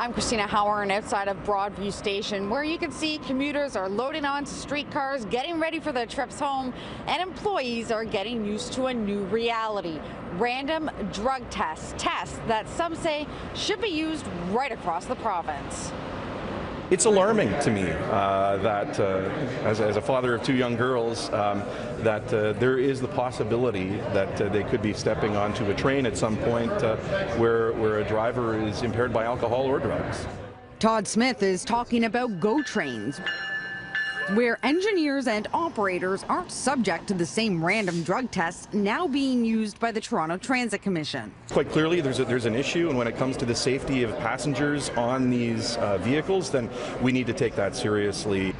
I'm Christina Howard outside of Broadview Station, where you can see commuters are loading onto streetcars, getting ready for their trips home, and employees are getting used to a new reality: random drug tests that some say should be used right across the province. It's alarming to me that, as a father of two young girls, that there is the possibility that they could be stepping onto a train at some point where a driver is impaired by alcohol or drugs. Todd Smith is talking about GO trains, where engineers and operators aren't subject to the same random drug tests now being used by the Toronto Transit Commission. Quite clearly there's an issue, and when it comes to the safety of passengers on these vehicles, then we need to take that seriously.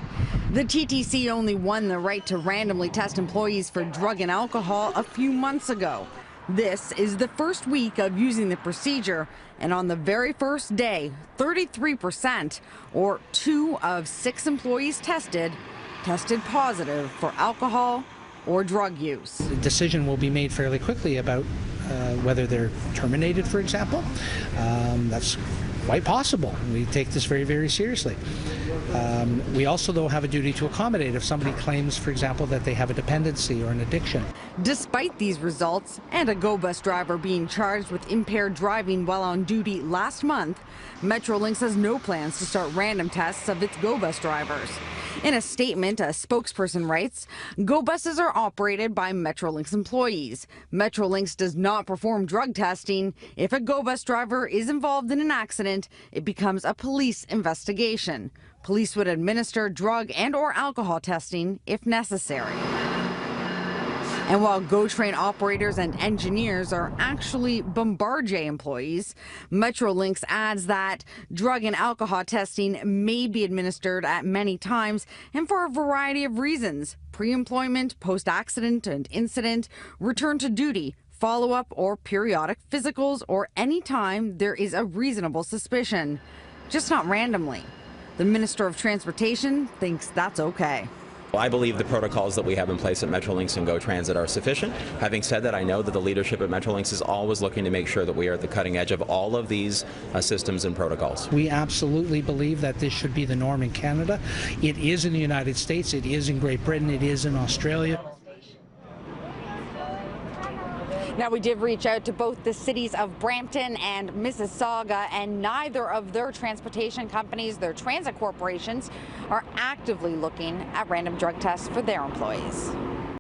The TTC only won the right to randomly test employees for drug and alcohol a few months ago. This is the first week of using the procedure, and on the very first day, 33%, or 2 of 6 employees tested positive for alcohol or drug use. The decision will be made fairly quickly about whether they're terminated, for example. That's quite possible. We take this very, very seriously. We also, though, have a duty to accommodate if somebody claims, for example, that they have a dependency or an addiction. Despite these results, and a GO bus driver being charged with impaired driving while on duty last month, Metrolinx has no plans to start random tests of its GO bus drivers. In a statement, a spokesperson writes, "GO buses are operated by Metrolinx employees. Metrolinx does not perform drug testing. If a GO bus driver is involved in an accident, it becomes a police investigation. Police would administer drug and/or alcohol testing if necessary." And while GO train operators and engineers are actually Bombardier employees, Metrolinx adds that drug and alcohol testing may be administered at many times and for a variety of reasons: pre-employment, post-accident and incident, return to duty, follow-up or periodic physicals, or any time there is a reasonable suspicion. Just not randomly. The Minister of Transportation thinks that's okay. I believe the protocols that we have in place at Metrolinx and GO Transit are sufficient. Having said that, I know that the leadership at Metrolinx is always looking to make sure that we are at the cutting edge of all of these systems and protocols. We absolutely believe that this should be the norm in Canada. It is in the United States, it is in Great Britain, it is in Australia. Now, we did reach out to both the cities of Brampton and Mississauga, and neither of their transportation companies, their transit corporations, are actively looking at random drug tests for their employees.